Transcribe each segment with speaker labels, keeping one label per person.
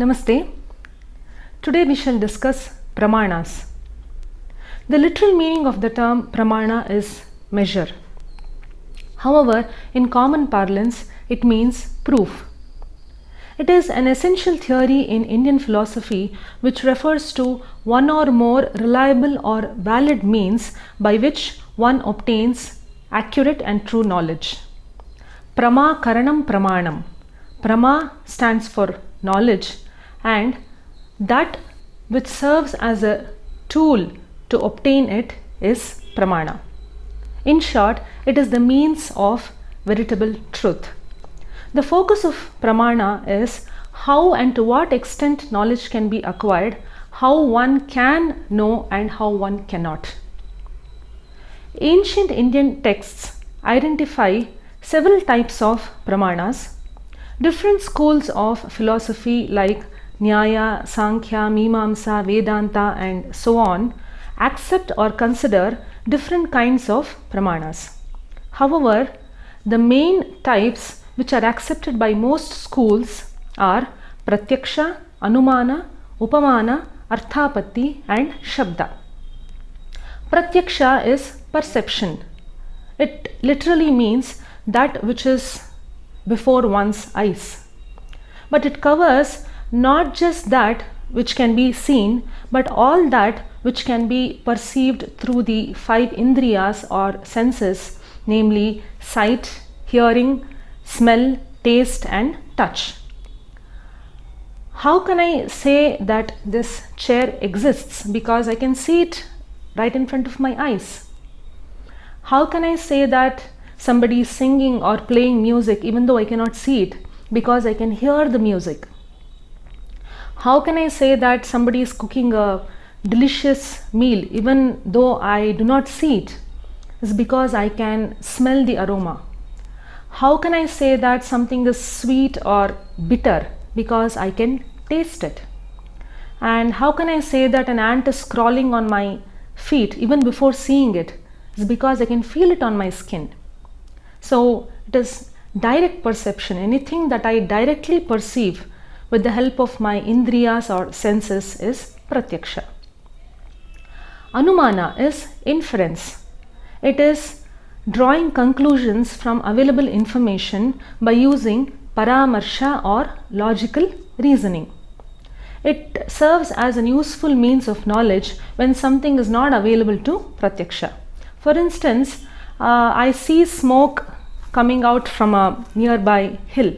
Speaker 1: Namaste. Today we shall discuss Pramaanas. The literal meaning of the term Pramana is measure. However, in common parlance, it means proof. It is an essential theory in Indian philosophy which refers to one or more reliable or valid means by which one obtains accurate and true knowledge. Prama karanam pramanam. Prama stands for knowledge, and that which serves as a tool to obtain it is pramana. In short, it is the means of veritable truth. The focus of pramana is how and to what extent knowledge can be acquired, how one can know and how one cannot. Ancient Indian texts identify several types of pramanas. Different schools of philosophy like Nyaya, Sankhya, Mimamsa, Vedanta and so on accept or consider different kinds of pramanas. However, the main types which are accepted by most schools are Pratyaksha, Anumana, Upamana, Arthapatti and Shabda. Pratyaksha is perception. It literally means that which is before one's eyes. But it covers not just that which can be seen, but all that which can be perceived through the five indriyas or senses, namely sight, hearing, smell, taste and touch. How can I say that this chair exists? Because I can see it right in front of my eyes. How can I say that somebody is singing or playing music even though I cannot see it? Because I can hear the music. How can I say that somebody is cooking a delicious meal even though I do not see it? It's because I can smell the aroma. How can I say that something is sweet or bitter? Because I can taste it. And how can I say that an ant is crawling on my feet even before seeing it? It's because I can feel it on my skin. So it is direct perception. Anything that I directly perceive with the help of my indriyas or senses is pratyaksha. Anumana is inference. It is drawing conclusions from available information by using paramarsha or logical reasoning. It serves as an useful means of knowledge when something is not available to pratyaksha. For instance, I see smoke coming out from a nearby hill.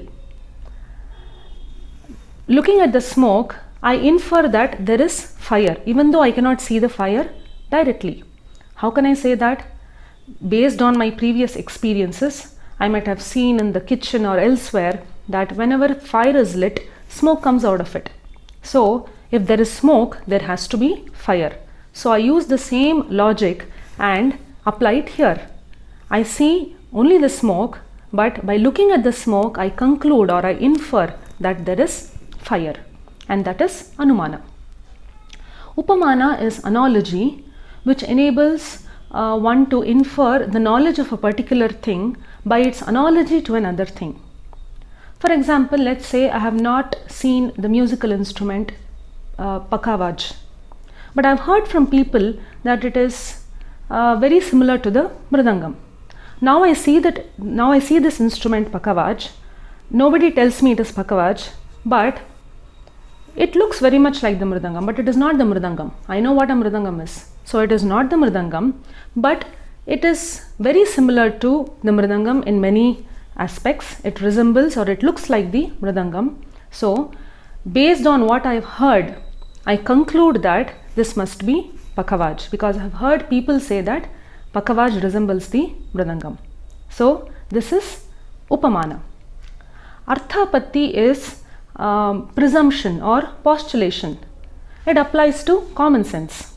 Speaker 1: Looking at the smoke, I infer that there is fire, even though I cannot see the fire directly. How can I say that? Based on my previous experiences, I might have seen in the kitchen or elsewhere that whenever fire is lit, smoke comes out of it. So, if there is smoke, there has to be fire. So, I use the same logic and apply it here. I see only the smoke, but by looking at the smoke, I conclude or I infer that there is fire, and that is Anumana. Upamana is analogy, which enables one to infer the knowledge of a particular thing by its analogy to another thing. For example, let's say I have not seen the musical instrument Pakavaj, but I have heard from people that it is very similar to the Mridangam. Now I see this instrument Pakavaj. Nobody tells me it is Pakavaj, but it looks very much like the Mridangam, but it is not the Mridangam. I know what a Mridangam is. So it is not the Mridangam, but it is very similar to the Mridangam in many aspects. It resembles or it looks like the Mridangam. So based on what I have heard, I conclude that this must be Pakavaj, because I have heard people say that Pakavaj resembles the Mridangam. So this is Upamana. Arthapatti is presumption or postulation. It applies to common sense.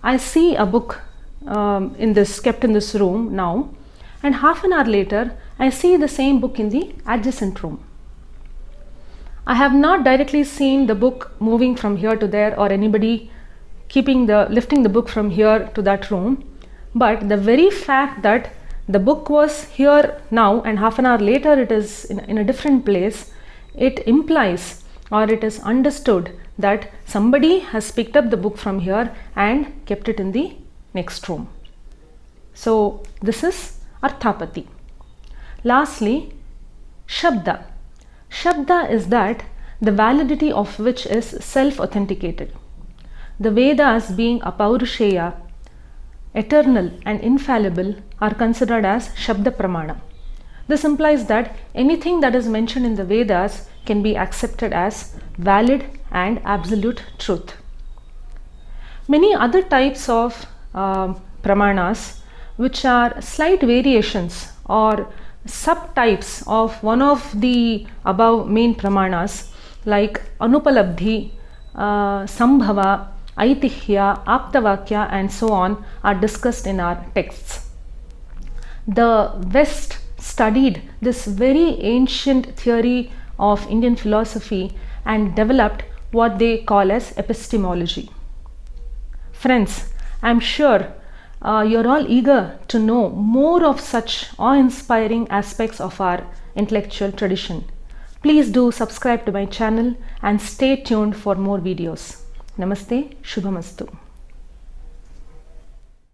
Speaker 1: I see a book kept in this room now, and half an hour later I see the same book in the adjacent room. I have not directly seen the book moving from here to there or anybody lifting the book from here to that room, but the very fact that the book was here now and half an hour later it is in a different place, it implies or it is understood that somebody has picked up the book from here and kept it in the next room. So this is Arthapati. Lastly, Shabda. Shabda is that the validity of which is self-authenticated. The Vedas, being Apaurusheya, eternal and infallible, are considered as Shabda Pramana. This implies that anything that is mentioned in the Vedas can be accepted as valid and absolute truth. Many other types of Pramanas, which are slight variations or subtypes of one of the above main Pramanas, like Anupalabdhi, Sambhava, Aitihya, Aptavakya, and so on, are discussed in our texts. The West studied this very ancient theory of Indian philosophy and developed what they call as epistemology. Friends, I am sure you're all eager to know more of such awe-inspiring aspects of our intellectual tradition. Please do subscribe to my channel and stay tuned for more videos. Namaste, Shubhamastu.